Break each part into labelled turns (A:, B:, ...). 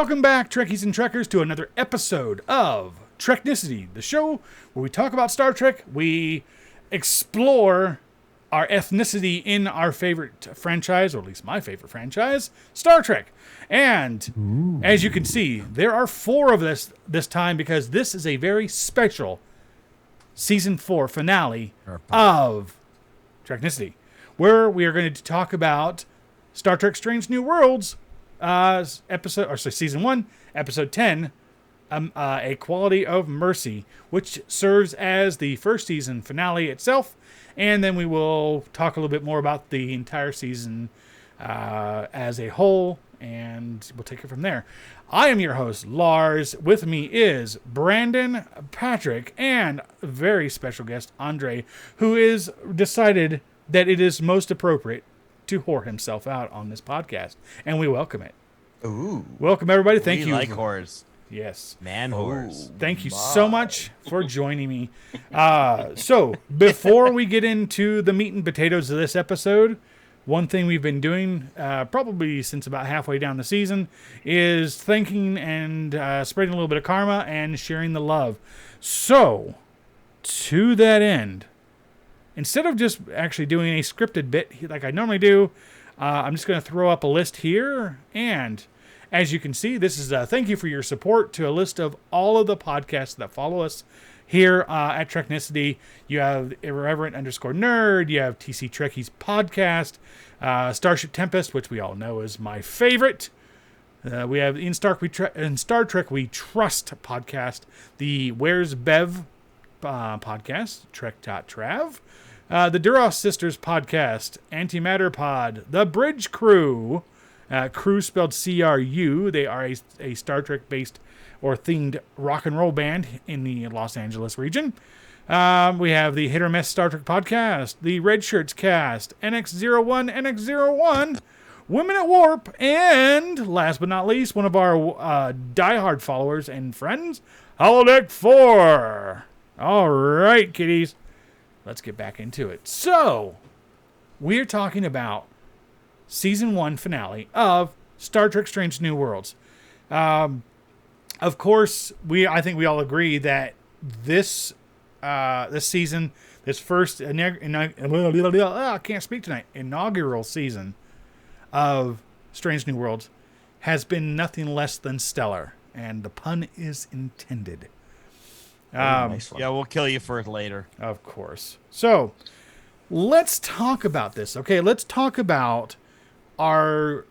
A: Welcome back, Trekkies and Trekkers, to another episode of Treknicity, the show where we talk about Star Trek, we explore our ethnicity in our favorite franchise, or at least my favorite franchise, Star Trek. And as you can see, there are 4 of us this time because this is a very special Season 4 finale of Treknicity, where we are going to talk about Star Trek Strange New Worlds, Season 1, Episode 10, A Quality of Mercy, which serves as the first season finale itself. And then we will talk a little bit more about the entire season as a whole, and we'll take it from there. I am your host, Lars. With me is Brandon, Patrick, and a very special guest, Andre, who is decided that it is most appropriate to whore himself out on this podcast, and we welcome it.
B: Ooh.
A: Welcome, everybody. Thank you.
C: We like whores.
A: Yes.
C: Man whores.
A: Thank you so much for joining me. So, before we get into the meat and potatoes of this episode, one thing we've been doing probably since about halfway down the season is thanking and spreading a little bit of karma and sharing the love. So, to that end, instead of just actually doing a scripted bit like I normally do, I'm just going to throw up a list here. And as you can see, this is a thank you for your support to a list of all of the podcasts that follow us here at Treknicity. You have Irreverent_Nerd. You have TC Trekkies Podcast. Starship Tempest, which we all know is my favorite. We have in Star Trek We Trust podcast. The Where's Bev podcast. Trek.trav. The Duras Sisters podcast, Antimatter Pod, The Bridge Crew, Crew spelled CRU. They are a Star Trek-based or themed rock and roll band in the Los Angeles region. We have the Hit or Miss Star Trek podcast, the Red Shirts cast, NX01, NX01, Women at Warp, and last but not least, one of our diehard followers and friends, Holodeck 4. All right, kiddies. Let's get back into it. So, we're talking about Season 1 finale of Star Trek Strange New Worlds. Of course, I think we all agree that this season, this first I can't speak tonight, inaugural season of Strange New Worlds has been nothing less than stellar. And the pun is intended.
B: Nice one.
C: Yeah, we'll kill you for it later.
A: Of course. So, let's talk about this. Okay, let's talk about our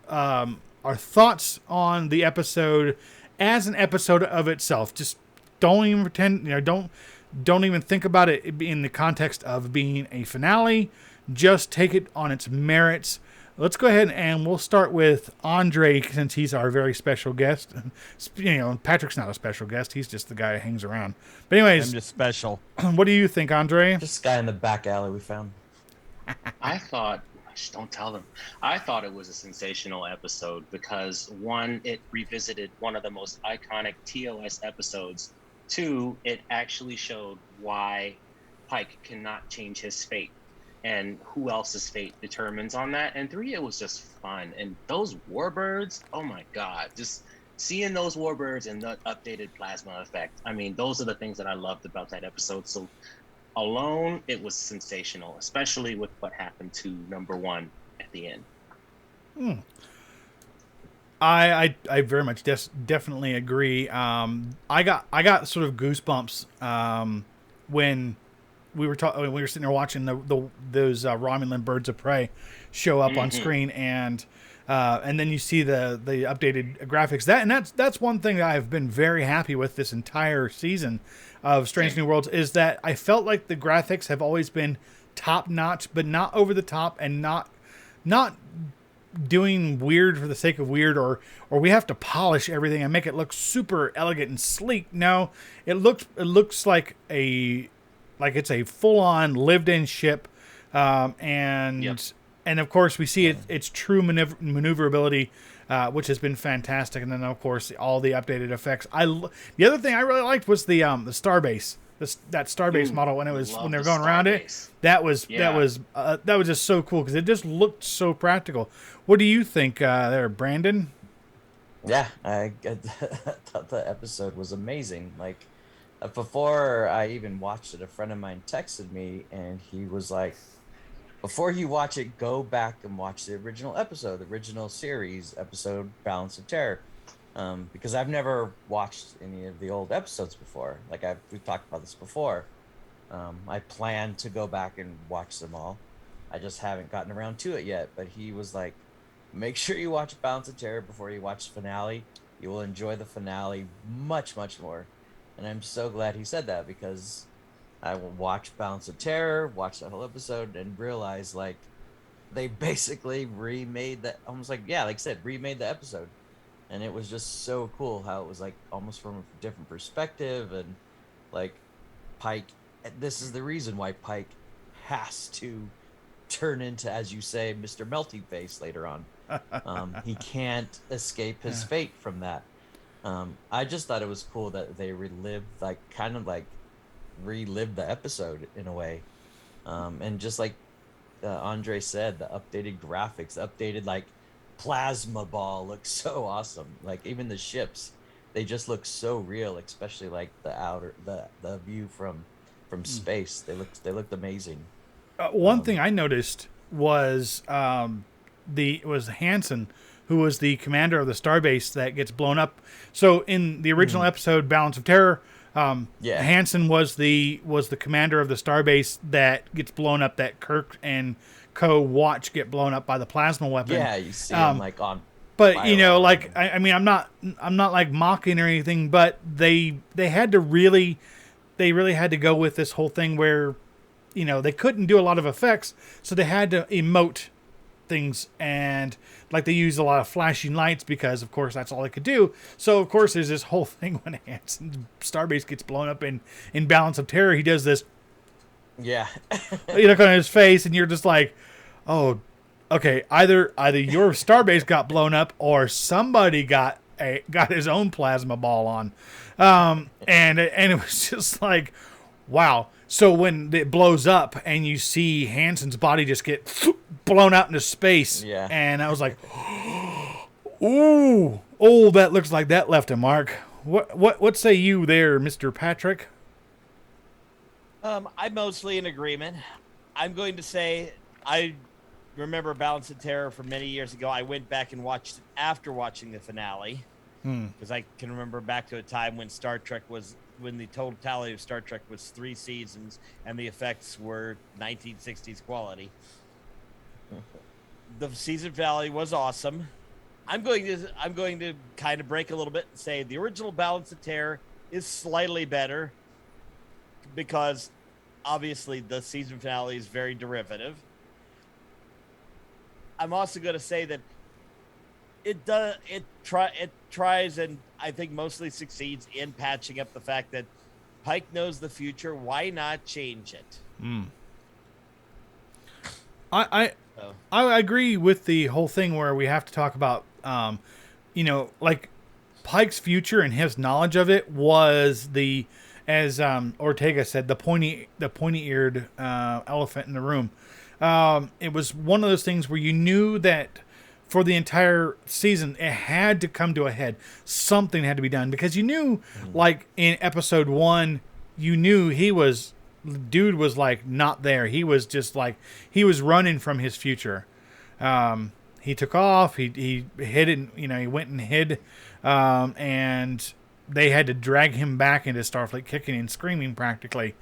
A: thoughts on the episode as an episode of itself. Just don't even pretend, don't even think about it in the context of being a finale. Just take it on its merits. Let's go ahead and we'll start with Andre, since he's our very special guest. Patrick's not a special guest. He's just the guy who hangs around. But anyways,
C: I'm just special.
A: What do you think, Andre?
B: This guy in the back alley we found.
D: I thought, don't tell them. I thought it was a sensational episode because 1, it revisited one of the most iconic TOS episodes. 2, it actually showed why Pike cannot change his fate and who else's fate determines on that. And 3, it was just fun. And those warbirds, oh my God, just seeing those warbirds and the updated plasma effect. I mean, those are the things that I loved about that episode. So alone, it was sensational, especially with what happened to number 1 at the end.
A: I very much definitely agree. I got sort of goosebumps when we were sitting there watching those Romulan birds of prey show up on screen, and then you see the updated graphics. That's one thing that I've been very happy with this entire season of Strange New Worlds, is that I felt like the graphics have always been top notch, but not over the top, and not doing weird for the sake of weird, or we have to polish everything and make it look super elegant and sleek. No, it looks like it's a full-on lived-in ship, and of course we see its true maneuverability, which has been fantastic. And then of course all the updated effects. The other thing I really liked was the starbase, that starbase model when they were going around it. That was just so cool because it just looked so practical. What do you think there, Brandon?
B: Yeah, I thought the episode was amazing. Like, before I even watched it, a friend of mine texted me and he was like, before you watch it, go back and watch the original episode, the original series episode, Balance of Terror. Because I've never watched any of the old episodes before. Like, we've talked about this before. I plan to go back and watch them all. I just haven't gotten around to it yet. But he was like, make sure you watch Balance of Terror before you watch the finale. You will enjoy the finale much, much more. And I'm so glad he said that, because I will watch Balance of Terror, watch that whole episode, and realize like they basically remade that, almost like, yeah, like I said, remade the episode. And it was just so cool how it was like almost from a different perspective. And like Pike, this is the reason why Pike has to turn into, as you say, Mr. Melty Face later on. He can't escape his fate from that. I just thought it was cool that they relived, like, kind of like relived the episode in a way. And just like Andre said, the updated graphics, updated like plasma ball looks so awesome. Like, even the ships, they just look so real, especially like the view from space. They looked amazing.
A: One thing I noticed was it was Hansen, who was the commander of the starbase that gets blown up. So in the original episode, Balance of Terror, Hansen was the commander of the starbase that gets blown up. That Kirk and co watch get blown up by the plasma weapon.
B: Yeah, you see him like on.
A: But you know, like I mean, I'm not like mocking or anything, but they really had to go with this whole thing where, you know, they couldn't do a lot of effects, so they had to emote things, and like they used a lot of flashing lights because, of course, that's all they could do. So, of course, there's this whole thing when Hansen's starbase gets blown up in Balance of Terror. He does this,
B: yeah,
A: you look on his face, and you're just like, oh, okay, either your starbase got blown up or somebody got his own plasma ball on, and it was just like, wow. So when it blows up and you see Hansen's body just get blown out into space, and I was like, ooh, oh, that looks like that left a mark. What say you there, Mr. Patrick?
C: I'm mostly in agreement. I'm going to say I remember Balance of Terror from many years ago. I went back and watched it after watching the finale, because I can remember back to a time when when the total tally of Star Trek was 3 seasons and the effects were 1960s quality. The season finale was awesome. I'm going to kind of break a little bit and say the original Balance of Terror is slightly better, because obviously the season finale is very derivative. I'm also going to say that it tries, and I think mostly succeeds in patching up the fact that Pike knows the future. Why not change it?
A: I agree with the whole thing where we have to talk about, you know, like Pike's future and his knowledge of it was as Ortega said, the pointy-eared elephant in the room. It was one of those things where you knew that for the entire season, it had to come to a head. Something had to be done, because you knew, like in episode 1, you knew dude was like not there. He was just like, he was running from his future. He took off. He hid it. You know, he went and hid, and they had to drag him back into Starfleet, kicking and screaming practically.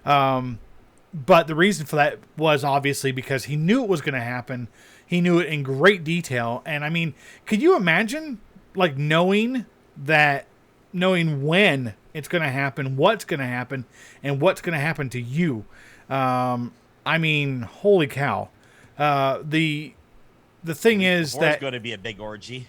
A: But the reason for that was obviously because he knew it was going to happen. He knew it in great detail. And I mean, could you imagine like knowing when it's going to happen, what's going to happen, and what's going to happen to you? I mean, holy cow. The thing is that
C: it's going to be a big orgy.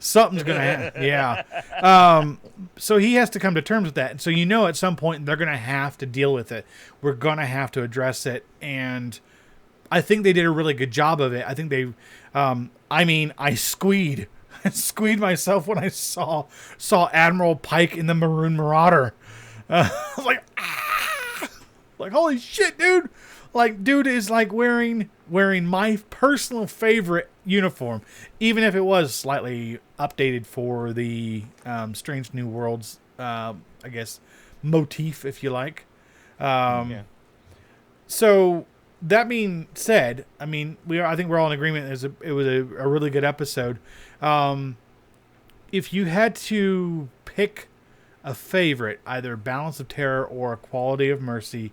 A: Something's going to happen. Yeah. So he has to come to terms with that. And so, you know, at some point they're going to have to deal with it. We're going to have to address it. And I think they did a really good job of it. I think they, I squeed myself when I saw Admiral Pike in the Maroon Marauder. I was like, ah! Like, holy shit, dude! Like, dude is like wearing my personal favorite uniform, even if it was slightly updated for the Strange New Worlds, I guess, motif, if you like.
C: Yeah.
A: So that being said, I mean, I think we're all in agreement. It was a really good episode. If you had to pick a favorite, either Balance of Terror or Quality of Mercy,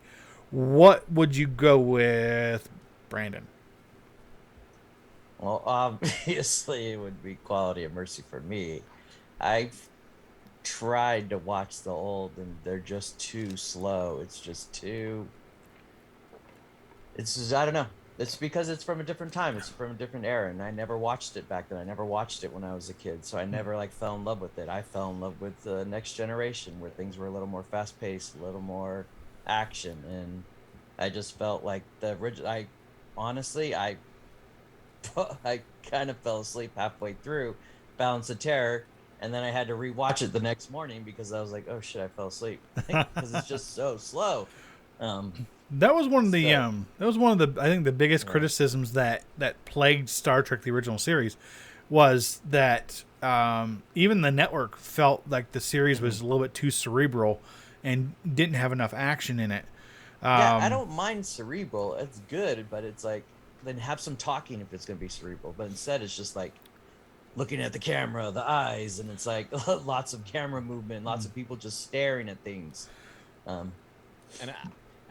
A: what would you go with, Brandon?
B: Well, obviously, it would be Quality of Mercy for me. I've tried to watch the old, and they're just too slow. It's just too. It's just, I don't know. It's because it's from a different time. It's from a different era, and I never watched it back then. I never watched it when I was a kid, so I never like fell in love with it. I fell in love with the Next Generation, where things were a little more fast paced, a little more action, and I just felt like the original. Honestly, I kind of fell asleep halfway through Balance of Terror, and then I had to rewatch it the next morning because I was like, "Oh shit, I fell asleep," because it's just so slow.
A: That was one of the I think the biggest
B: Yeah.
A: criticisms that plagued Star Trek the original series was that even the network felt like the series was a little bit too cerebral and didn't have enough action in it.
B: Yeah, I don't mind cerebral. It's good, but it's like then have some talking if it's gonna be cerebral. But instead, it's just like looking at the camera, the eyes, and it's like lots of camera movement, lots of people just staring at things.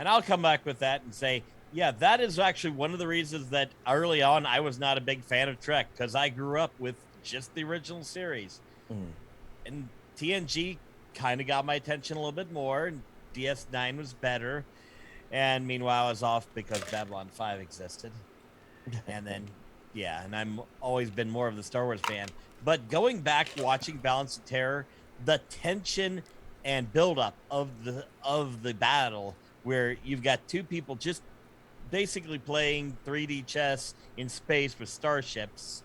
C: And I'll come back with that and say, yeah, that is actually one of the reasons that early on I was not a big fan of Trek, because I grew up with just the original series. And TNG kind of got my attention a little bit more, and DS9 was better. And meanwhile, I was off because Babylon 5 existed. And then, yeah, and I'm always been more of the Star Wars fan. But going back, watching Balance of Terror, the tension and buildup of the battle, where you've got two people just basically playing 3D chess in space with starships,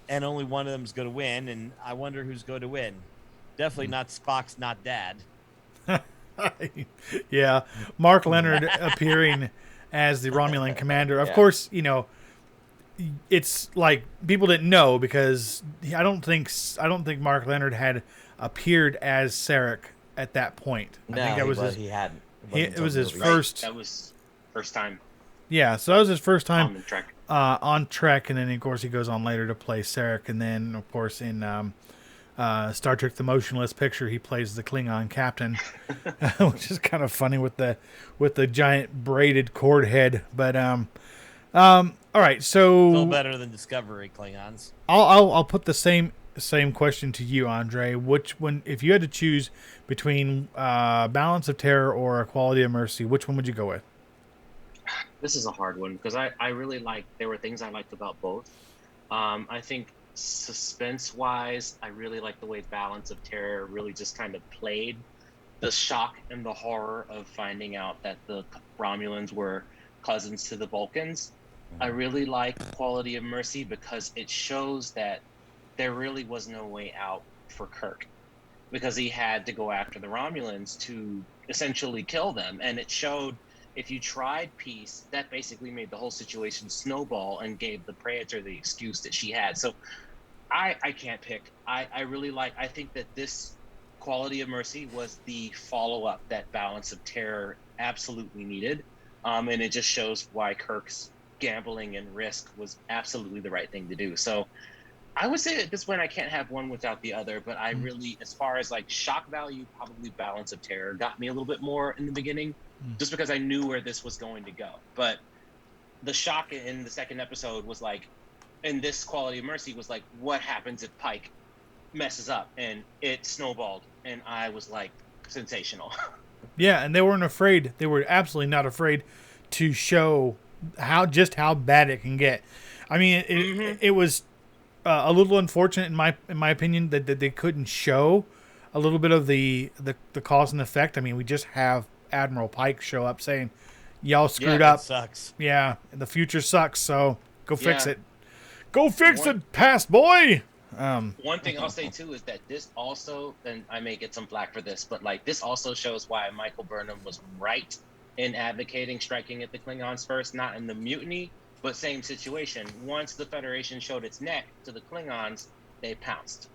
C: and only one of them's going to win, and I wonder who's going to win. Definitely not Spock's not dad.
A: Yeah, Mark Leonard appearing as the Romulan commander. Of
B: Yeah.
A: course, you know, it's like people didn't know because I don't think Mark Leonard had appeared as Sarek at that point.
B: No,
A: I think that was
B: he hadn't.
A: it was his
B: movie.
A: first.
D: That was first time
A: Yeah, so that was his first
D: on
A: time
D: the Trek.
A: on Trek, and then of course he goes on later to play Sarek, and then of course in Star Trek: The Motionless Picture he plays the Klingon captain, which is kind of funny with the giant braided cord head. But all right, so
C: Still better than Discovery Klingons.
A: I'll put the same question to you, Andre. Which one, if you had to choose between Balance of Terror or Quality of Mercy, which one would you go with?
D: This is a hard one because I really there were things I liked about both. I think suspense wise, I really like the way Balance of Terror really just kind of played the shock and the horror of finding out that the Romulans were cousins to the Vulcans. I really like Quality of Mercy because it shows that there really was no way out for Kirk, because he had to go after the Romulans to essentially kill them. And it showed if you tried peace, that basically made the whole situation snowball and gave the Praetor the excuse that she had. So I can't pick. I think that this Quality of Mercy was the follow-up that Balance of Terror absolutely needed. And it just shows why Kirk's gambling and risk was absolutely the right thing to do. So I would say at this point I can't have one without the other, but I really, as far as like shock value, probably Balance of Terror got me a little bit more in the beginning, just because I knew where this was going to go. But the shock in the second episode was like, and this Quality of Mercy was like, what happens if Pike messes up? And it snowballed, and I was like, sensational.
A: Yeah, and they weren't afraid. They were absolutely not afraid to show how bad it can get. I mean, it was a little unfortunate in my opinion that they couldn't show a little bit of the cause and effect. I mean, we just have Admiral Pike show up saying, "Y'all screwed up.
C: It sucks.
A: Yeah, the future sucks. So go fix it. Go fix it, past boy."
D: One thing I'll say too is that this also, and I may get some flack for this, but like this also shows why Michael Burnham was right in advocating striking at the Klingons first, not in the mutiny, but same situation. Once the Federation showed its neck to the Klingons, they pounced.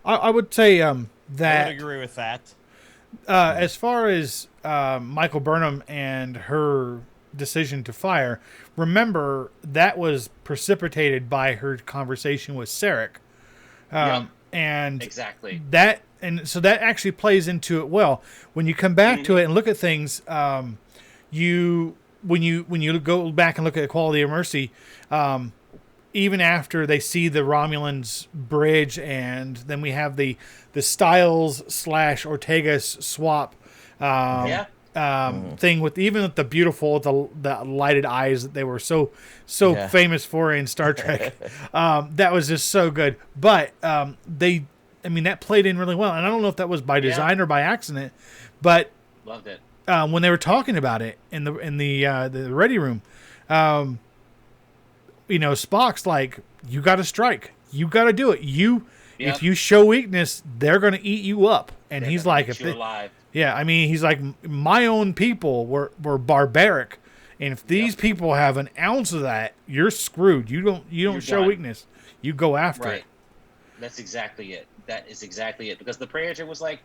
A: I would say
C: I
A: that
C: would agree with that.
A: as far as Michael Burnham and her decision to fire, remember that was precipitated by her conversation with Sarek.
D: Yep.
A: And
D: Exactly.
A: So that actually plays into it well. When you come back to it and look at things, when you go back and look at Equality of Mercy, even after they see the Romulans bridge, and then we have the Styles / Ortega swap thing with the beautiful the lighted eyes that they were so famous for in Star Trek. That was just so good. But that played in really well, and I don't know if that was by design or by accident, but
D: loved it.
A: When they were talking about it in the ready room, Spock's like, you got to strike, you got to do it. If you show weakness, they're going to eat you up. And he's like,
D: alive.
A: Yeah, he's like, my own people were barbaric, and if these people have an ounce of that, you're screwed. You don't show weakness. You go after it.
D: That's exactly it. That is exactly it. Because the Praetor was like,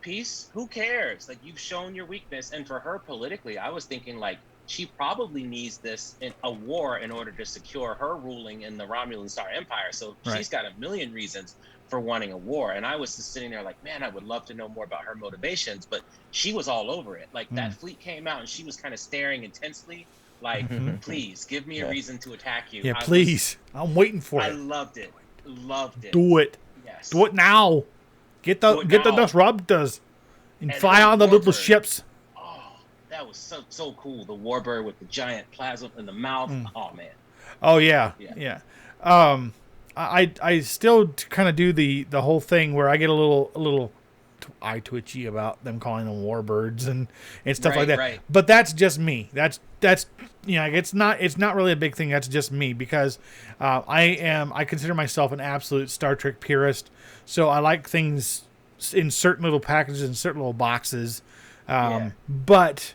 D: peace? Who cares? Like, you've shown your weakness. And for her politically, I was thinking like, she probably needs this in a war in order to secure her ruling in the Romulan Star Empire. So she's got a million reasons for wanting a war. And I was just sitting there like, man, I would love to know more about her motivations. But she was all over it. Like that fleet came out and she was kind of staring intensely like, please give me a reason to attack you.
A: Yeah, please. I'm waiting for it.
D: I loved it. Loved it.
A: Do it.
D: Yes.
A: Do it now. Get the disruptors and fly on the little ships.
D: That was so cool. The warbird with the giant plasma in the mouth. Oh man.
A: Oh yeah. I still kind of do the whole thing where I get a little eye twitchy about them calling them warbirds and stuff like that.
D: Right.
A: But that's just me. That's it's not really a big thing. That's just me because I consider myself an absolute Star Trek purist. So I like things in certain little packages and certain little boxes. But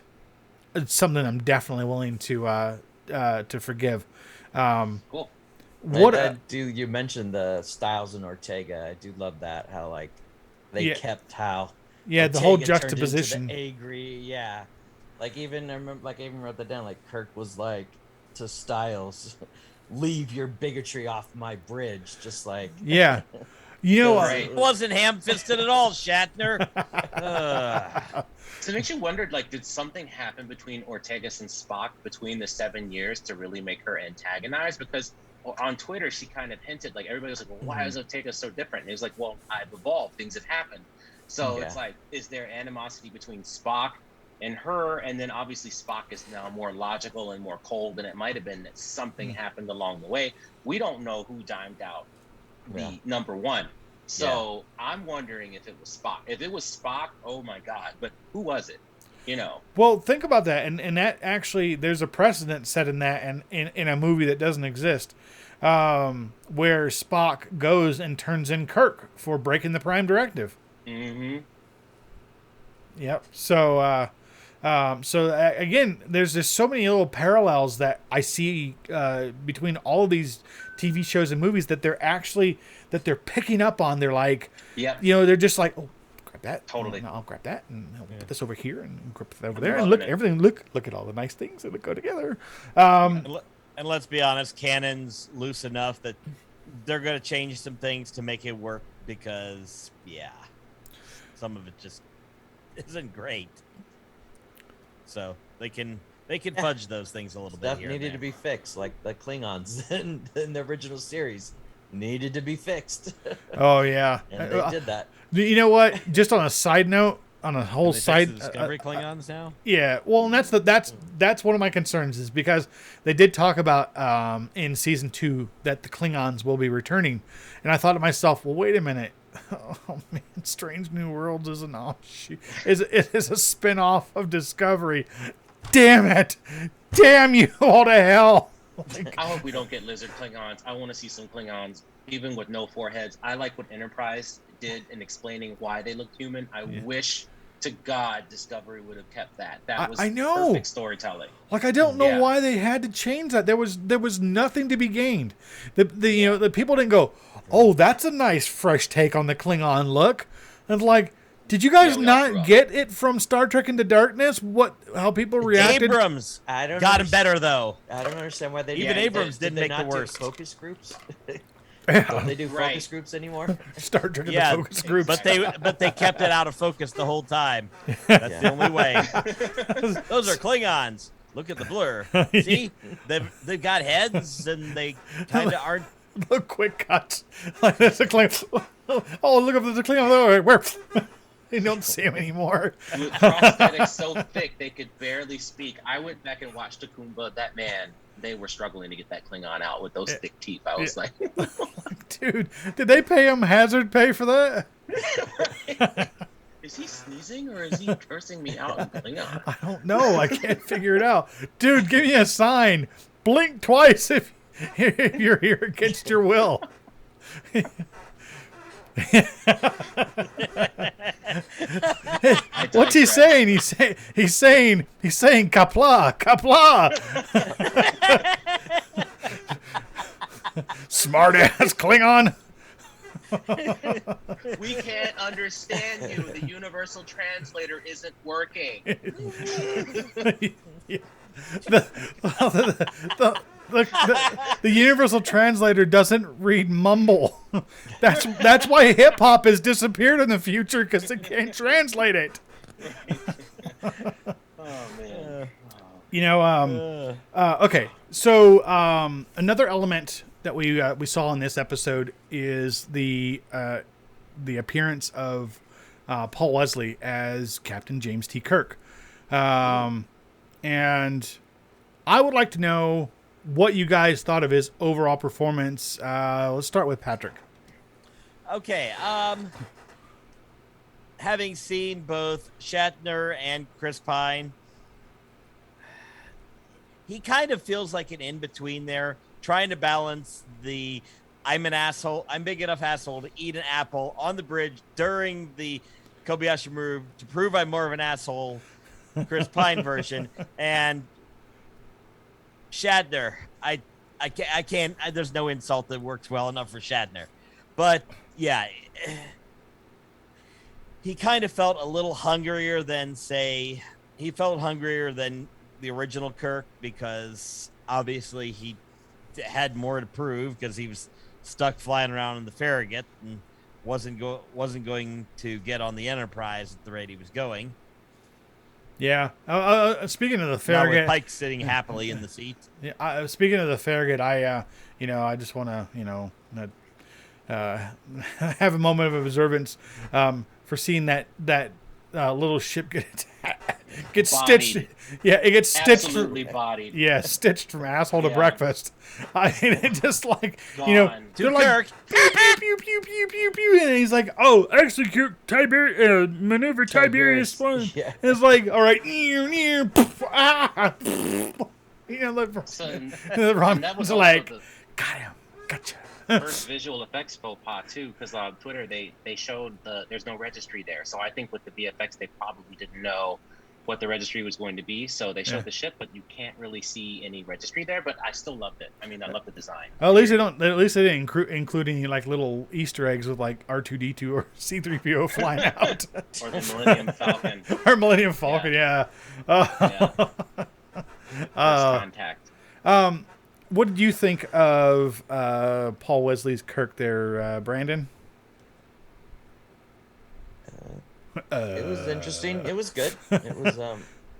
A: it's something I'm definitely willing to forgive.
B: Cool. You mentioned the Styles and Ortega. I do love that how like they kept how
A: the whole juxtaposition.
B: Like I even wrote that down. Like Kirk was like to Styles, leave your bigotry off my bridge. Just like
C: it wasn't ham-fisted at all, Shatner.
D: So it makes you wonder, like, did something happen between Ortegas and Spock between the 7 years to really make her antagonized? Because on Twitter, she kind of hinted, like, everybody was like, well, why is Ortega so different? And he was like, well, I've evolved. Things have happened. So it's like, is there animosity between Spock and her? And then obviously Spock is now more logical and more cold than it might have been that something happened along the way. We don't know who dimed out the number one. So I'm wondering if it was Spock. If it was Spock, oh my God. But who was it?
A: Well, think about that. And that actually, there's a precedent set in that and in a movie that doesn't exist where Spock goes and turns in Kirk for breaking the Prime Directive.
D: Mm-hmm.
A: Yep. So, again, there's just so many little parallels that I see between all of these TV shows and movies that they're picking up on. They're like, they're just like, oh, grab that.
D: Totally.
A: I'll grab that and I'll put this over here and grab that over there. And look at all the nice things that go together.
C: And let's be honest, canon's loose enough that they're going to change some things to make it work because, some of it just isn't great. So they can fudge those things a little bit. Stuff
B: needed to be fixed, like the Klingons in the original series needed to be fixed.
A: Oh yeah,
B: and they did that.
A: You know what? Just on a side note, on a whole side,
C: Discovery Klingons now.
A: Yeah, well, and that's one of my concerns is because they did talk about in season 2 that the Klingons will be returning, and I thought to myself, well, wait a minute. Oh man, Strange New Worlds is an offshoot. It is a spin-off of Discovery. Damn it! Damn you all to hell!
D: I hope we don't get lizard Klingons. I want to see some Klingons, even with no foreheads. I like what Enterprise did in explaining why they looked human. I wish to God, Discovery would have kept that. That was
A: I know.
D: perfect storytelling.
A: Like, I don't know
D: Yeah.
A: why they had to change that. There was nothing to be gained. The people didn't go, oh, that's a nice fresh take on the Klingon look. And like, did you guys
D: Yeah, we all grew
A: not
D: up.
A: get it from Star Trek Into Darkness? How people reacted?
C: Abrams
B: I don't
C: got him
B: understand-
C: better though.
B: I don't understand why they
C: Even
B: did-
C: Abrams
B: did
C: didn't
B: they
C: make the
B: not do
C: worst.
B: focus groups.
A: Yeah.
B: Don't they do
D: Right.
B: focus groups anymore?
A: Star Trek
C: Yeah,
A: Into Focus groups.
C: but they kept it out of focus the whole time. That's the only way. Those are Klingons. Look at the blur. See, they've got heads and they kind of aren't.
A: The quick cuts. Like, there's a Klingon. Oh, look up, there's a Klingon over where you don't see him anymore.
D: With prosthetics so thick they could barely speak. I went back and watched Takumba. That man, they were struggling to get that Klingon out with those thick teeth. I was like,
A: Dude, did they pay him hazard pay for that?
D: is he sneezing or is he cursing me out in Klingon?
A: I don't know. I can't figure it out. Dude, give me a sign. Blink twice if you're here against your will. What's he
D: digress.
A: saying? He's saying kapla, kapla. Smart ass Klingon.
D: We can't understand you. The universal translator isn't working.
A: The universal translator doesn't read mumble. That's why hip hop has disappeared in the future, because they can't translate it.
D: Oh man.
A: You know, okay. So another element that we saw in this episode is the appearance of Paul Wesley as Captain James T. Kirk, and I would like to know what you guys thought of his overall performance. Let's start with Patrick.
C: Okay. Having seen both Shatner and Chris Pine, he kind of feels like an in-between there, trying to balance the I'm an asshole, I'm big enough asshole to eat an apple on the bridge during the Kobayashi move to prove I'm more of an asshole, Chris Pine version, and Shatner. I can't, there's no insult that works well enough for Shatner. But yeah, he kind of felt a little hungrier than the original Kirk, because obviously he had more to prove because he was stuck flying around in the Farragut and wasn't going to get on the Enterprise at the rate he was going.
A: Yeah. Speaking of the
C: Not with
A: Farragut,
C: Pike sitting happily in the seat.
A: yeah, speaking of the Farragut, I just want to have a moment of observance for seeing that little ship get stitched.
D: Bodied.
A: Yeah, it gets stitched.
D: Absolutely bodied.
A: Yeah, stitched from asshole to
D: Yeah.
A: breakfast. I mean, it just like
D: Gone.
A: they're
C: To
A: like
C: Kirk.
A: pew pew pew pew pew pew pew, and he's like, "Oh, execute maneuver Tiberius one."
B: Yeah.
A: And it's like, all right, ah, like,
D: So, and
A: Ron
D: that was
A: was
D: also
A: like,
D: the
A: got him, gotcha.
D: first visual effects faux pas too, because on Twitter they showed there's no registry there. So I think with the VFX they probably didn't know what the registry was going to be. So they showed
A: Yeah.
D: the ship, but you can't really see any registry there. But I still loved it. I mean, I love the design.
A: Well, at least they don't. At least they didn't include any like little Easter eggs with like R2D2 or C3PO flying out,
D: Or the Millennium Falcon.
A: or Millennium Falcon. Yeah.
D: Yeah. First contact.
A: What did you think of Paul Wesley's Kirk there, Brandon?
B: It was interesting. It was good. It was.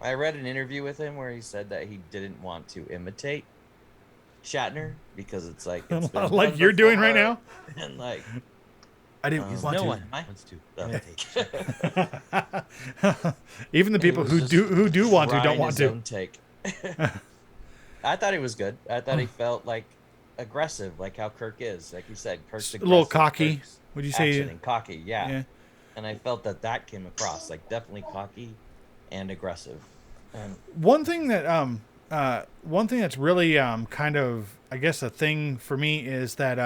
B: I read an interview with him where he said that he didn't want to imitate Shatner because it's like it's been
A: Like
B: done
A: you're doing right
B: before,
A: now.
B: and like
A: I didn't want
C: no
A: to.
C: one.
B: wants to imitate.
A: Even the people
B: He
A: who
B: was
A: do want to don't
B: trying
A: want
B: his
A: to.
B: own take. I thought he was good. I thought he felt like aggressive, like how Kirk is. Like you said, Kirk's
A: A little
B: aggressive,
A: cocky.
B: Kirk's
A: Would you
B: action
A: say?
B: and cocky? Yeah.
A: Yeah.
B: And I felt that came across, like definitely cocky and aggressive. And
A: One thing that's really kind of, I guess, a thing for me is that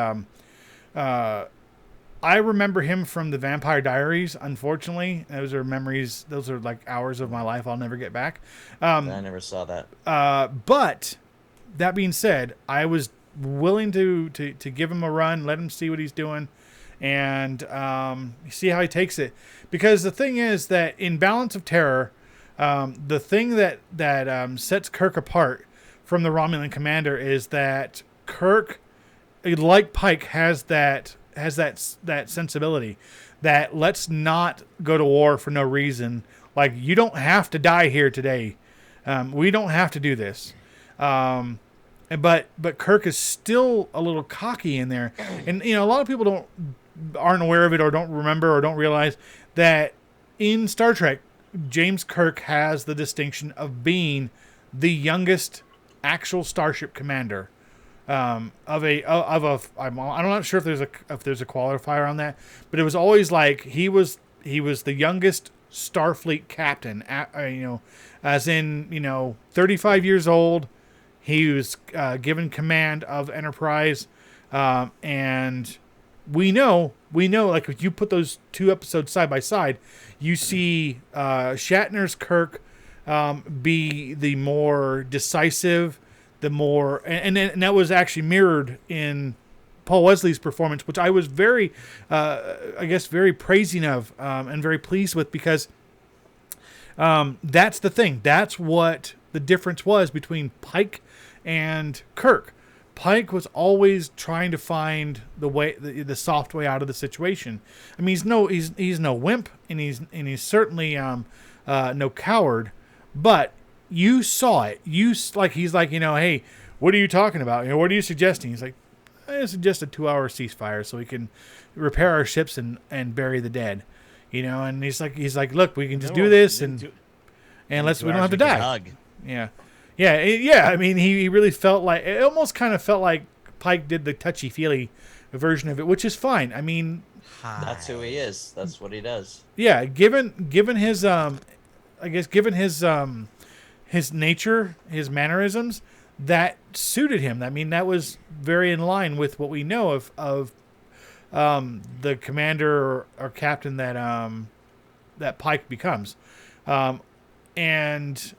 A: I remember him from the Vampire Diaries. Unfortunately, those are memories. Those are like hours of my life I'll never get back.
B: I never saw that.
A: But that being said, I was willing to give him a run, let him see what he's doing, and see how he takes it. Because the thing is that in Balance of Terror, the thing that sets Kirk apart from the Romulan commander is that Kirk, like Pike, has that sensibility that let's not go to war for no reason. Like, you don't have to die here today. We don't have to do this. But Kirk is still a little cocky in there, and a lot of people aren't aware of it or don't remember or don't realize that in Star Trek, James Kirk has the distinction of being the youngest actual starship commander. I'm not sure if there's a qualifier on that, but it was always like he was the youngest Starfleet captain. As in 35 years old. He was given command of Enterprise, and we know, like if you put those two episodes side by side, you see Shatner's Kirk be the more decisive, the more, and that was actually mirrored in Paul Wesley's performance, which I was very praising of and very pleased with, because that's the thing. That's what the difference was between Pike and Kirk. Pike was always trying to find the soft way out of the situation. I mean, he's no wimp, and he's certainly no coward. But you saw it. He's like, hey, what are you talking about? What are you suggesting? He's like, I suggest a 2-hour ceasefire so we can repair our ships and bury the dead. And he's like, look, we can just do this and we don't have to die.
C: Hug.
A: Yeah. I mean, he really felt like, it almost kind of felt like Pike did the touchy-feely version of it, which is fine. I mean,
B: that's who he is. That's what he does.
A: Yeah, given his his nature, his mannerisms, that suited him. I mean, that was very in line with what we know of the commander or captain that Pike becomes. And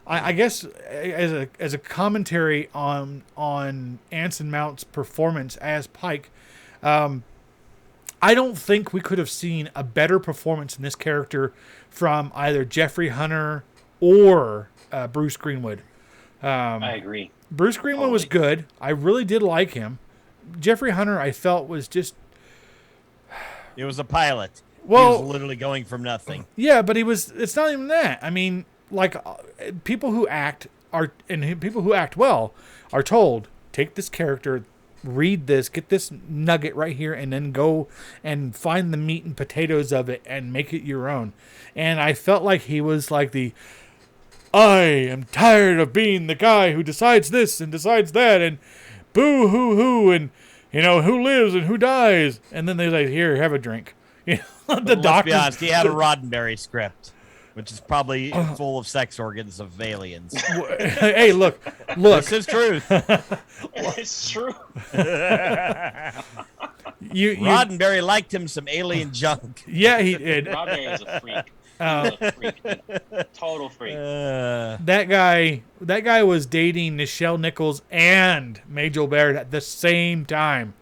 A: I guess as a commentary on Anson Mount's performance as Pike, I don't think we could have seen a better performance in this character from either Jeffrey Hunter or Bruce Greenwood.
D: I agree.
A: Bruce Greenwood was good. I really did like him. Jeffrey Hunter, I felt, was just...
C: It was a pilot.
A: Well,
C: he was literally going from nothing.
A: Yeah, but it's not even that. I mean, like, people who act well are told, take this character, read this, get this nugget right here, and then go and find the meat and potatoes of it and make it your own. And I felt like he was like I am tired of being the guy who decides this and decides that, and boo hoo hoo, and who lives and who dies. And then they're like, here, have a drink.
C: Let's be honest, he had a Roddenberry script, which is probably full of sex organs of aliens.
A: Hey, look.
C: This is truth.
D: It's true.
C: Roddenberry liked him some alien junk.
A: Yeah, he did.
D: Roddenberry is a freak. He's a freak. Total freak.
A: That guy was dating Nichelle Nichols and Majel Barrett at the same time.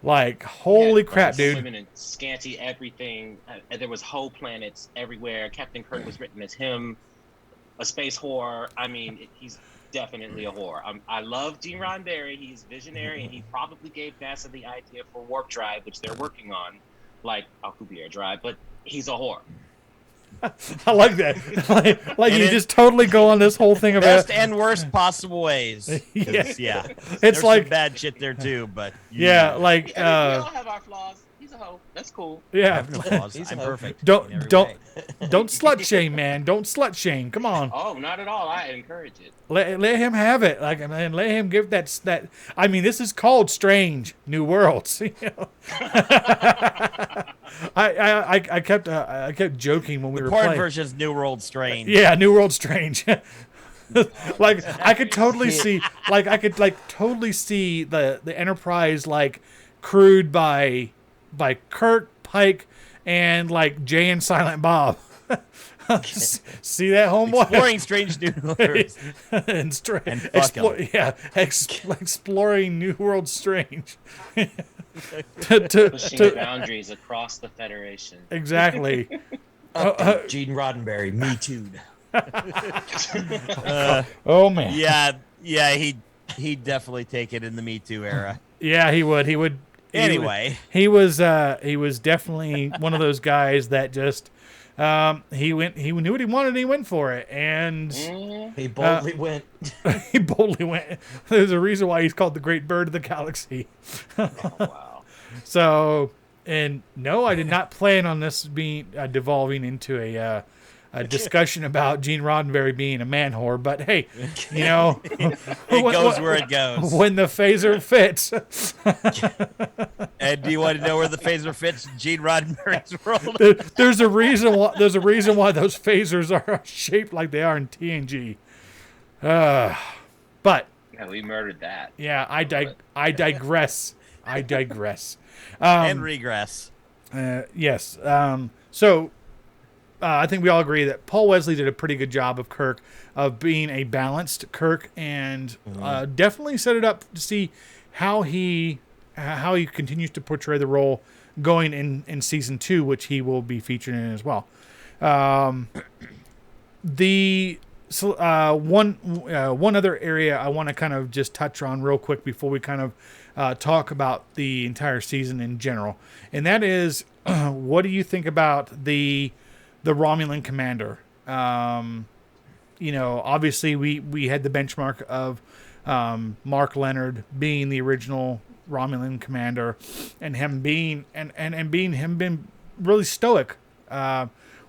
A: Like, holy crap, dude.
D: Women in scanty everything. There was whole planets everywhere. Captain Kirk was written as him. A space whore. I mean, he's definitely a whore. I love Gene Roddenberry. He's visionary, and he probably gave NASA the idea for warp drive, which they're working on, like Alcubierre drive, but he's a whore.
A: I like that. like you just totally go on this whole thing about
C: best and worst possible ways. Yeah.
A: It's like
C: some bad shit there too, but
A: yeah, like
D: we all have our flaws. He's a hoe. That's cool.
A: Yeah,
C: I have no flaws. I'm perfect.
A: Don't slut shame, man. Don't slut shame. Come on.
D: Oh, not at all. I encourage it.
A: Let him have it. Like, and let him give that. I mean, this is called Strange New Worlds. I kept joking when we were
C: Porn
A: playing.
C: version is New World Strange.
A: Yeah, New World Strange. Like I could totally see the Enterprise like crewed by Kirk, Pike, and like Jay and Silent Bob. See that, homeboy?
C: Exploring strange new universe.
A: Exploring New World Strange.
D: Pushing boundaries across the Federation.
A: Exactly.
B: Gene Roddenberry, Me Too.
A: Oh man.
C: Yeah, he'd definitely take it in the Me Too era.
A: Yeah, he would.
C: Anyway,
A: he was definitely one of those guys that just he knew what he wanted and he went for it, and
B: he boldly went.
A: He boldly went. There's a reason why he's called the Great Bird of the Galaxy.
D: Oh, wow.
A: So, and no, I did not plan on this being devolving into a discussion about Gene Roddenberry being a man whore, but hey, you know,
C: it goes where it goes.
A: When the phaser fits.
C: And do you want to know where the phaser fits in Gene Roddenberry's world?
A: There's a reason why those phasers are shaped like they are in TNG. But
D: yeah, we murdered that.
A: Yeah, I digress. I digress.
C: And regress.
A: Yes. So I think we all agree that Paul Wesley did a pretty good job of Kirk, of being a balanced Kirk, and definitely set it up to see how he continues to portray the role going in season 2, which he will be featured in as well. One other area I want to kind of just touch on real quick before we kind of talk about the entire season in general, and that is, what do you think about the Romulan commander? You know, obviously we had the benchmark of Mark Leonard being the original Romulan commander, and him being being really stoic.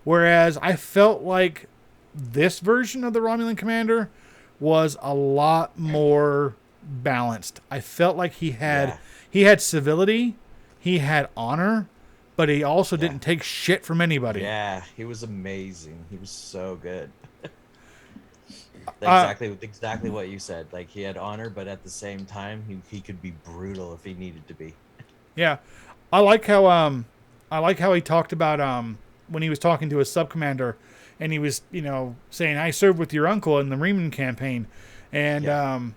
A: Whereas I felt like this version of the Romulan commander was a lot more balanced. I felt like he had civility, he had honor, but he also didn't take shit from anybody.
B: Yeah, he was amazing. He was so good. Exactly what you said. Like, he had honor, but at the same time, he could be brutal if he needed to be.
A: Yeah, I like how he talked about when he was talking to his sub commander, and he was saying, "I served with your uncle in the Riemann campaign," and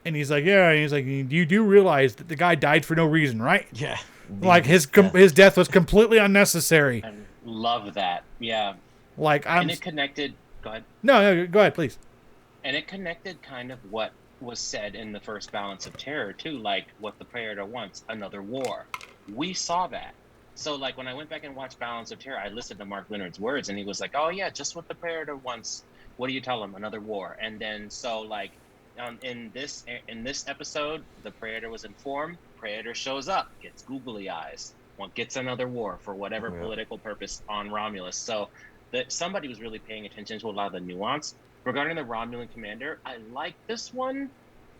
A: he's like, "Yeah," and he's like, "You do realize that the guy died for no reason, right?"
B: Yeah.
A: Like his death was completely unnecessary.
D: I love that. Yeah.
A: Like
D: and it connected. Go ahead.
A: No, go ahead, please.
D: And it connected kind of what was said in the first Balance of Terror too, like what the Praetor wants, another war. We saw that. So like when I went back and watched Balance of Terror, I listened to Mark Leonard's words, and he was like, "Oh yeah, just what the Praetor wants. What do you tell him? Another war." And then so like in this episode, the Praetor was informed. Praetor shows up, gets googly eyes, gets another war for whatever political purpose on Romulus. So that somebody was really paying attention to a lot of the nuance. Regarding the Romulan commander, I like this one.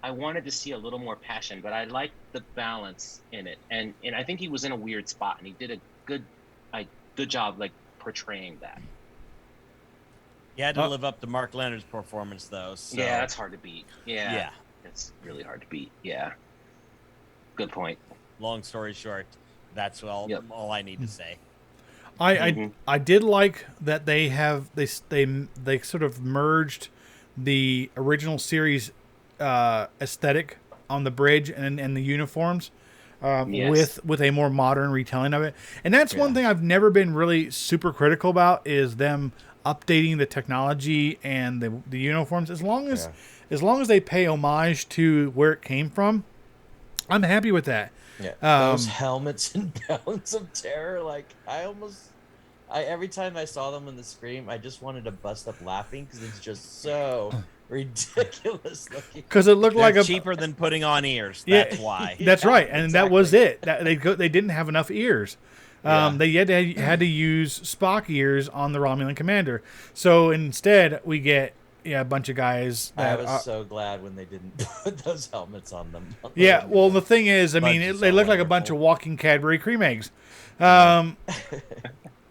D: I wanted to see a little more passion, but I liked the balance in it. And I think he was in a weird spot, and he did a good job like portraying that.
C: He had to live up to Mark Leonard's performance, though. So.
D: Yeah, that's hard to beat. Yeah. It's really hard to beat. Yeah. Good point.
C: Long story short, that's all I need to say.
A: I did like that they sort of merged the original series aesthetic on the bridge and the uniforms with a more modern retelling of it. And that's one thing I've never been really super critical about, is them updating the technology and the uniforms. As long as they pay homage to where it came from, I'm happy with that.
B: Yeah, those helmets in Balance of Terror, like every time I saw them on the screen, I just wanted to bust up laughing because it's just so ridiculous looking.
A: Because it looked like
C: cheaper than putting on ears. That's why.
A: That's right, and that was it. They didn't have enough ears. They had to use Spock ears on the Romulan commander. So instead, we get a bunch of guys.
B: I was so glad when they didn't put those helmets on them.
A: Yeah, well, the thing is, I mean, they look like a bunch of walking Cadbury cream eggs. And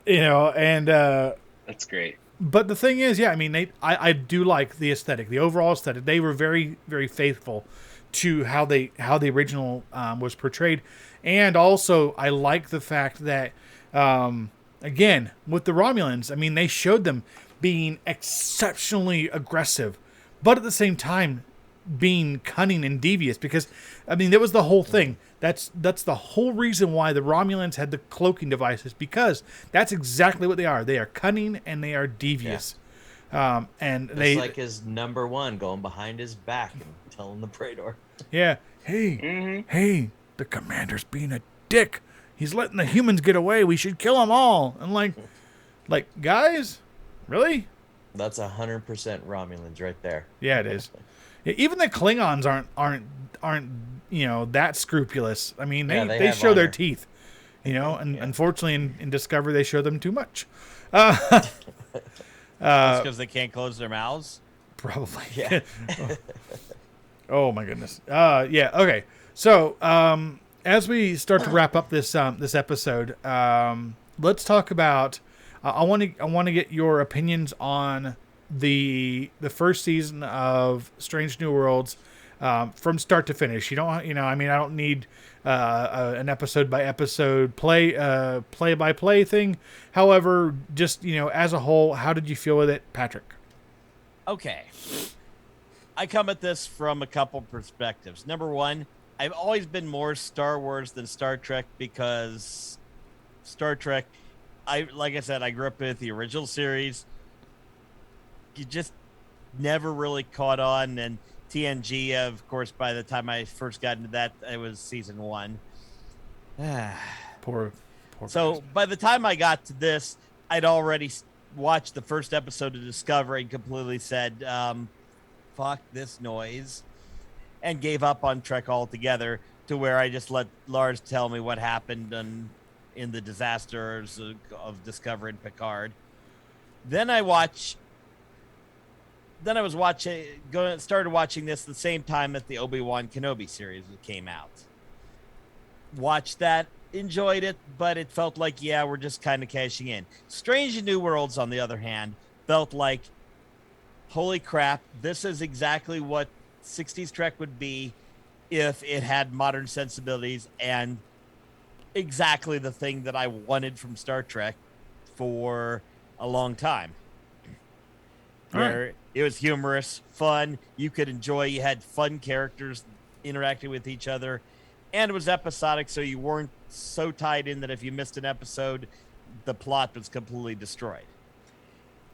D: that's great.
A: But the thing is, I mean, I do like the aesthetic, the overall aesthetic. They were very, very faithful to how the original was portrayed. And also, I like the fact that, again, with the Romulans, I mean, they showed them being exceptionally aggressive, but at the same time being cunning and devious. Because, I mean, that was the whole thing. That's the whole reason why the Romulans had the cloaking devices, because that's exactly what they are. They are cunning and they are devious. And
B: it's like his number one going behind his back and telling the Praetor.
A: Yeah. Hey, the commander's being a dick. He's letting the humans get away. We should kill them all. And like, guys, really?
B: That's 100% Romulans right there.
A: Yeah, it is. Even the Klingons aren't that scrupulous. I mean, they show their teeth, and unfortunately in Discovery they show them too much.
C: That's because they can't close their mouths.
A: Probably.
B: Yeah.
A: Oh my goodness. Yeah. Okay. So as we start to wrap up this episode, let's talk about. I want to get your opinions on the first season of Strange New Worlds from start to finish. I don't need an episode by episode play by play thing. However, just as a whole, how did you feel with it, Patrick?
C: Okay. I come at this from a couple perspectives. Number one, I've always been more Star Wars than Star Trek because Star Trek, like I said, I grew up with the original series. You just never really caught on, and TNG, of course, by the time I first got into that, it was season 1.
A: Poor
C: so
A: guys.
C: by the time I got to this, I'd already watched the first episode of Discovery and completely said, fuck this noise, and gave up on Trek altogether, to where I just let Lars tell me what happened in the disasters of Discovery and Picard. Then I started watching this the same time that the Obi-Wan Kenobi series came out. Watched that, enjoyed it, but it felt like, we're just kind of cashing in. Strange New Worlds, on the other hand, felt like, holy crap, this is exactly what 60s Trek would be if it had modern sensibilities, and exactly the thing that I wanted from Star Trek for a long time. Where it was humorous, fun, you could enjoy, you had fun characters interacting with each other, and it was episodic, so you weren't so tied in that if you missed an episode, the plot was completely destroyed.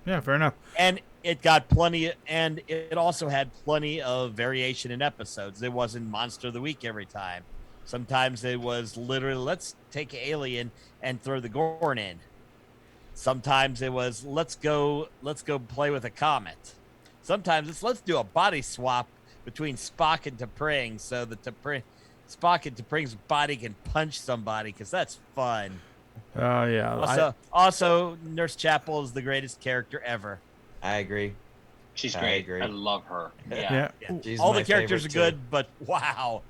A: Yeah, fair enough.
C: And it got plenty, and it also had plenty of variation in episodes. It wasn't Monster of the Week every time. Sometimes it was literally, let's take Alien and throw the Gorn in. Sometimes it was, let's go play with a comet. Sometimes it's, let's do a body swap between Spock and T'Pring, so that Spock and T'Pring's body can punch somebody, because that's fun.
A: Oh, yeah.
C: Also, Nurse Chapel is the greatest character ever.
B: I agree.
D: She's great. I agree. I love her.
A: Yeah.
C: All the characters are good, but wow.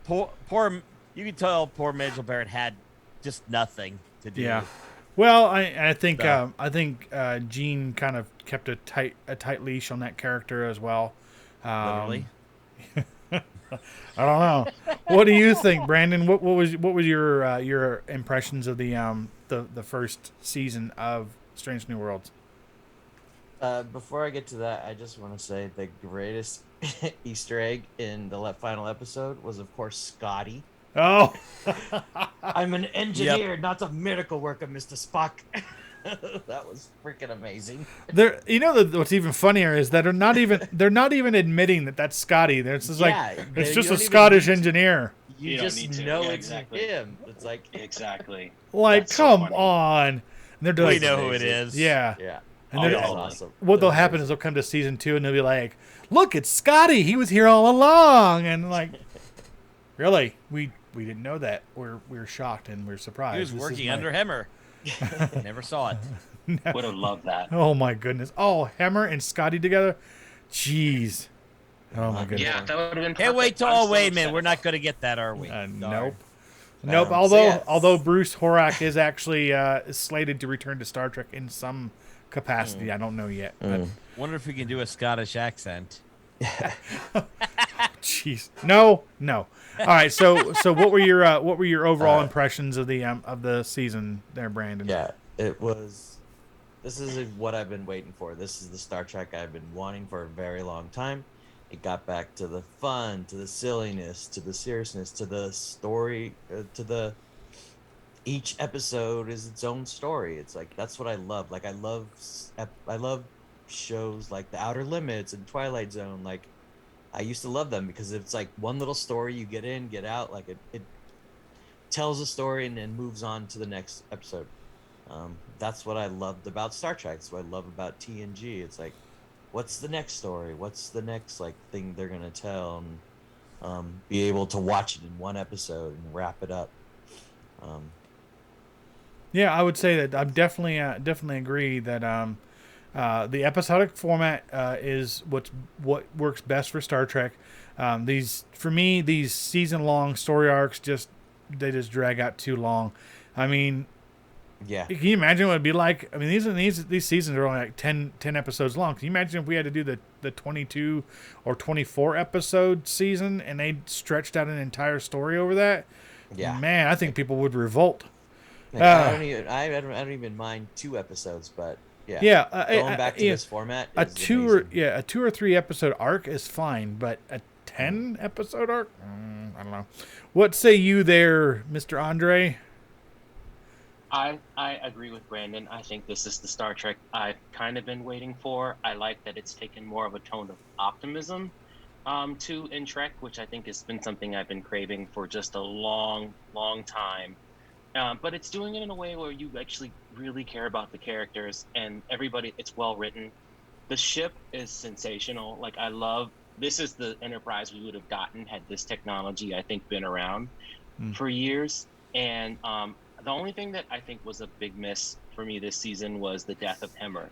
C: Poor, you can tell poor Majel Barrett had just nothing to do.
A: Yeah. Well, I think Gene kind of kept a tight leash on that character as well.
C: Literally.
A: I don't know. What do you think, Brandon? What was your impressions of the first season of Strange New Worlds?
B: Before I get to that, I just want to say the greatest Easter egg in the final episode was, of course, Scotty.
A: Oh,
B: I'm an engineer, not a miracle worker, Mr. Spock. That was freaking amazing.
A: What's even funnier is that they're not even admitting that that's Scotty. It's just it's just a Scottish engineer.
B: You just know it's him. It's like
D: exactly.
A: Like,
D: that's
A: come
D: so
A: on. And they're
C: We
A: like,
C: know who it is.
A: Yeah. And
B: that's
A: awesome.
B: awesome.
A: What happen is they'll come to season 2 and they'll be like, "Look, it's Scotty. He was here all along." And like, really, we didn't know that. We're shocked and we're surprised.
C: He was working under Hemmer. Never saw it.
D: Would have loved that.
A: Oh my goodness. Oh, Hemmer and Scotty together. Jeez. Oh my goodness.
D: Yeah, that would have been.
C: Can't wait till. Wait a minute. We're not going to get that, are we?
A: Nope. Nope. Although Bruce Horak is actually slated to return to Star Trek in some capacity. I don't know yet. But
C: Wonder if we can do a Scottish accent.
A: Jeez, no. All right, so what were your overall impressions of the season there, Brandon?
B: Yeah, it was. This is what I've been waiting for. This is the Star Trek I've been wanting for a very long time. It got back to the fun, to the silliness, to the seriousness, to the story, to the each episode is its own story. It's like that's what I love. Like I love shows like The Outer Limits and Twilight Zone. Like I used to love them because it's like one little story you get in, get out. Like it tells a story and then moves on to the next episode. That's what I loved about Star Trek. That's what I love about TNG. It's like, what's the next story? What's the next like thing they're gonna tell? And be able to watch it in one episode and wrap it up.
A: Yeah, I would say that I definitely agree that the episodic format is what works best for Star Trek. These season-long story arcs just drag out too long. I mean,
B: Yeah.
A: can you imagine what it'd be like? I mean, these seasons are only like 10 episodes long. Can you imagine if we had to do the 22 or 24 episode season and they stretched out an entire story over that?
B: Yeah.
A: Man, I think people would revolt.
B: Like, I don't even mind 2 episodos, but yeah. Going back to this format
A: a
B: is
A: 2 or 3 episode arc is fine, but a 10 episode arc, I don't know. What say you there, Mr. Andre?
D: I agree with Brandon. I think this is the Star Trek I've kind of been waiting for. I like that it's taken more of a tone of optimism in Trek, which I think has been something I've been craving for just a long, long time. But it's doing it in a way where you actually really care about the characters and everybody. It's well written. The ship is sensational. Like this is the Enterprise we would have gotten had this technology, I think, been around for years. And the only thing that I think was a big miss for me this season was the death of Hemmer.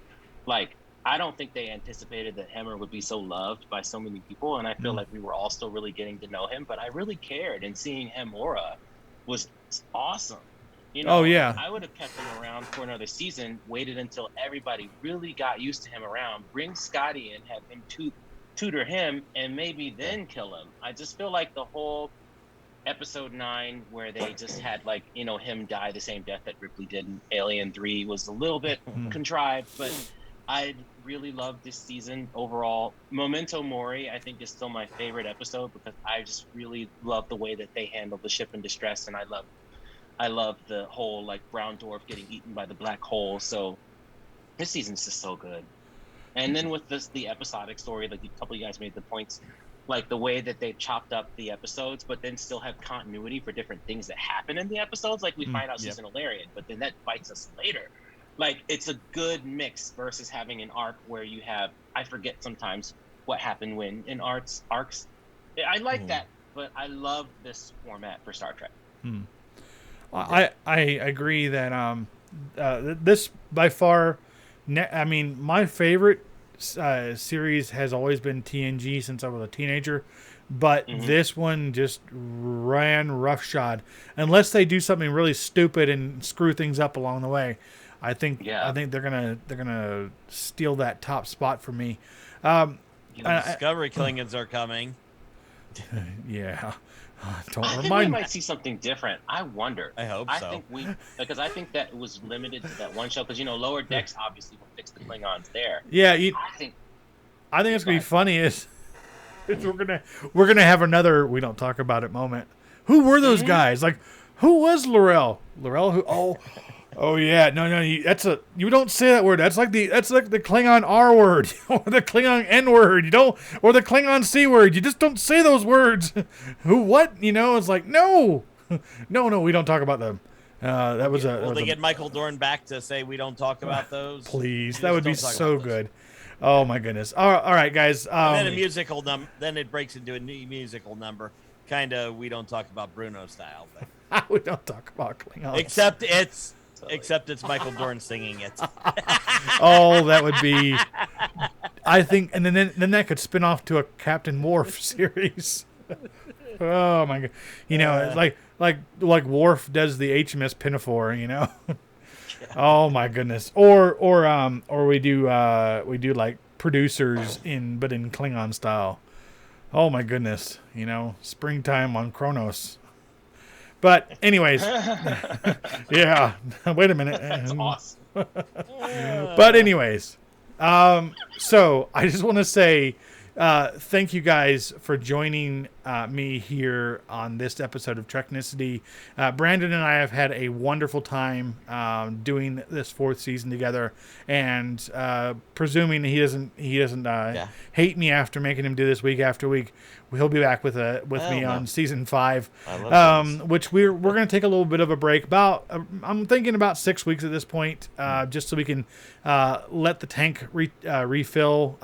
D: Like, I don't think they anticipated that Hemmer would be so loved by so many people. And I feel like we were all still really getting to know him, but I really cared. And seeing Hemora was awesome. You know,
A: Oh, yeah.
D: I would have kept him around for another season, waited until everybody really got used to him around, bring Scotty and have him tutor him, and maybe then kill him. I just feel like the whole episode 9 where they just had him die the same death that Ripley did in Alien 3 was a little bit contrived, but I really loved this season overall. Memento Mori, I think, is still my favorite episode because I just really love the way that they handled the ship in distress, and I love the whole brown dwarf getting eaten by the black hole. So this season's just so good. And then with the episodic story, like a couple of you guys made the points, like the way that they've chopped up the episodes, but then still have continuity for different things that happen in the episodes. Like we find out she's an Alarian, but then that bites us later. Like it's a good mix versus having an arc where you have, I forget sometimes what happened when in arcs. I like that, but I love this format for Star Trek.
A: I agree that this by far, my favorite series has always been TNG since I was a teenager, but this one just ran roughshod. Unless they do something really stupid and screw things up along the way, I think they're gonna steal that top spot from me.
C: Discovery Klingons are coming.
A: Yeah.
D: I think we might see something different. I wonder.
C: I hope so.
D: Because I think that was limited to that one show. Because Lower Decks obviously will fix the Klingons there.
A: Yeah, I think it's gonna be funny is we're gonna have another we don't talk about it moment. Who were those guys? Like, who was L'Rell? L'Rell? Who? Oh yeah, no, you don't say that word. That's like the Klingon R word, or the Klingon N word. You don't, or the Klingon C word. You just don't say those words. Who? What? It's like no, we don't talk about them. That was a.
C: Will they get Michael Dorn back to say we don't talk about those?
A: Please, that would be so good. Oh my goodness. All right, guys.
C: And then a musical number. Then it breaks into a new musical number. Kind of, we don't talk about Bruno style. But
A: we don't talk about Klingons.
C: Except it's Michael Dorn singing it.
A: Oh, that would be. I think, and then that could spin off to a Captain Worf series. Oh my god! It's like Worf does the HMS Pinafore. Oh my goodness! Or we do like producers in Klingon style. Oh my goodness, springtime on Kronos. But anyways, yeah. Wait a minute.
D: That's awesome.
A: But anyways, so I just want to say thank you guys for joining me here on this episode of Treknicity. Brandon and I have had a wonderful time doing this 4th season together, and presuming he doesn't hate me after making him do this week after week, he'll be back with me on season 5, which we're going to take a little bit of a break. I'm thinking about 6 weeks at this point, just so we can let the tank refill,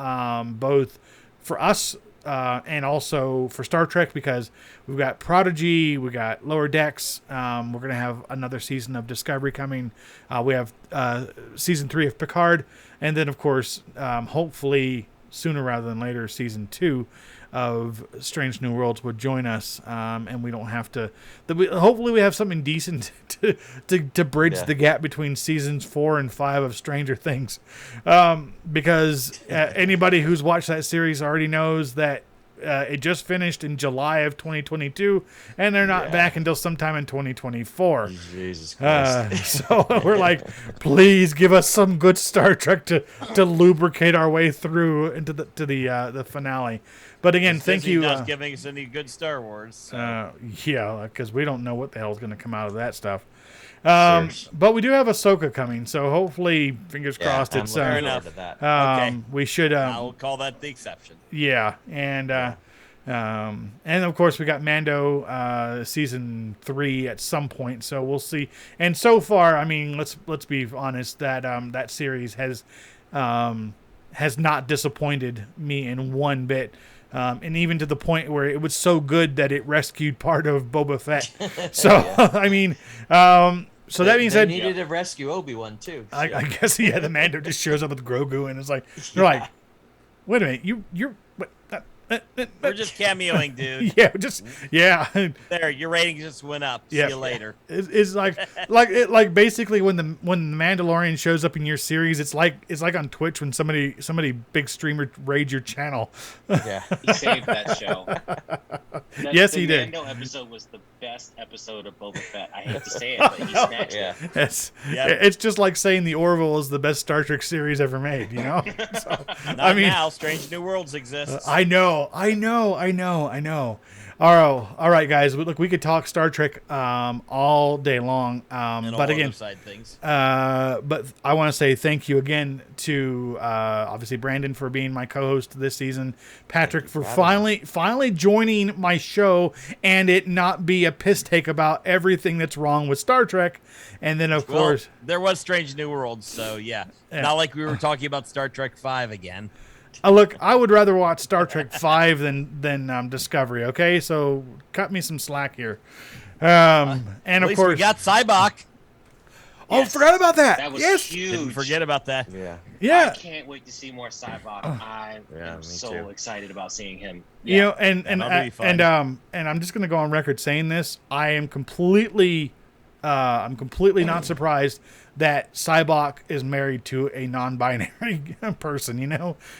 A: both for us and also for Star Trek, because we've got Prodigy, we got Lower Decks. We're going to have another season of Discovery coming. We have season 3 of Picard, and then of course, hopefully sooner rather than later, season 2 of Strange New Worlds would join us, and we don't have to. Hopefully, we have something decent to bridge the gap between seasons 4 and 5 of Stranger Things, because anybody who's watched that series already knows that it just finished in July of 2022, and they're not back until sometime in 2024.
B: Jesus Christ!
A: So we're like, please give us some good Star Trek to lubricate our way through into the finale. But again, thank you.
C: Not giving us any good Star Wars. So.
A: Because we don't know what the hell is going to come out of that stuff. But we do have Ahsoka coming, so hopefully, fingers crossed, it's
C: fair enough.
A: Okay. We should.
C: I'll call that the exception.
A: Yeah, and of course we got Mando season 3 at some point, so we'll see. And so far, I mean, let's be honest, that that series has not disappointed me in one bit. And even to the point where it was so good that it rescued part of Boba Fett. So, I mean, so that being said,
B: they needed to rescue Obi-Wan too. So.
A: I guess, the Mando just shows up with Grogu and it's like, they're like, wait a minute, you're what?
C: We're just cameoing, dude.
A: There,
C: your ratings just went up. See you later.
A: It's like basically when the Mandalorian shows up in your series, it's like on Twitch when somebody big streamer raids your channel.
B: Yeah,
D: he saved that show.
A: Yes, he did.
D: The Mando episode was the best episode of Boba Fett. I hate to say it, but he snatched it.
A: It's just like saying the Orville is the best Star Trek series ever made. So,
C: now, Strange New Worlds exists.
A: I know. All right, guys. Look, we could talk Star Trek all day long. But again,
C: side things.
A: but I want to say thank you again to obviously Brandon for being my co-host this season, Patrick for finally joining my show and it not be a piss take about everything that's wrong with Star Trek, and then of course
C: there was Strange New Worlds, so not like we were talking about Star Trek 5 again.
A: Look, I would rather watch Star Trek 5 than Discovery, okay? So cut me some slack here. And
C: at
A: of
C: least
A: course,
C: we got Cybok.
A: Oh,
D: Yes.
A: forgot about that.
D: That was
A: huge.
C: Didn't forget about that.
A: Yeah.
D: I can't wait to see more Cybok. I am so excited about seeing him.
A: And I'm just gonna go on record saying this. I am completely not surprised that Cybok is married to a non-binary person,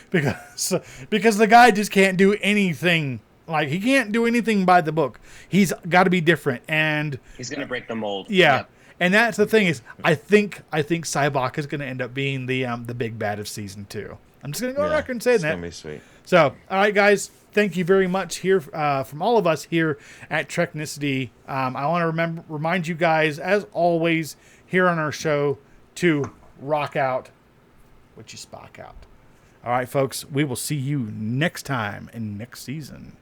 A: because the guy just can't do anything. Like, he can't do anything by the book. He's got to be different, and
D: he's gonna break the mold.
A: Yeah,
D: Yep.
A: and that's the thing is, I think Cybok is going to end up being the big bad of season 2. I'm just going to go on record and say that.
B: It's gonna be sweet.
A: So, all right, guys. Thank you very much here from all of us here at Treknicity. I want to remind you guys, as always, here on our show, to rock out what you spock out. All right, folks, we will see you next time in next season.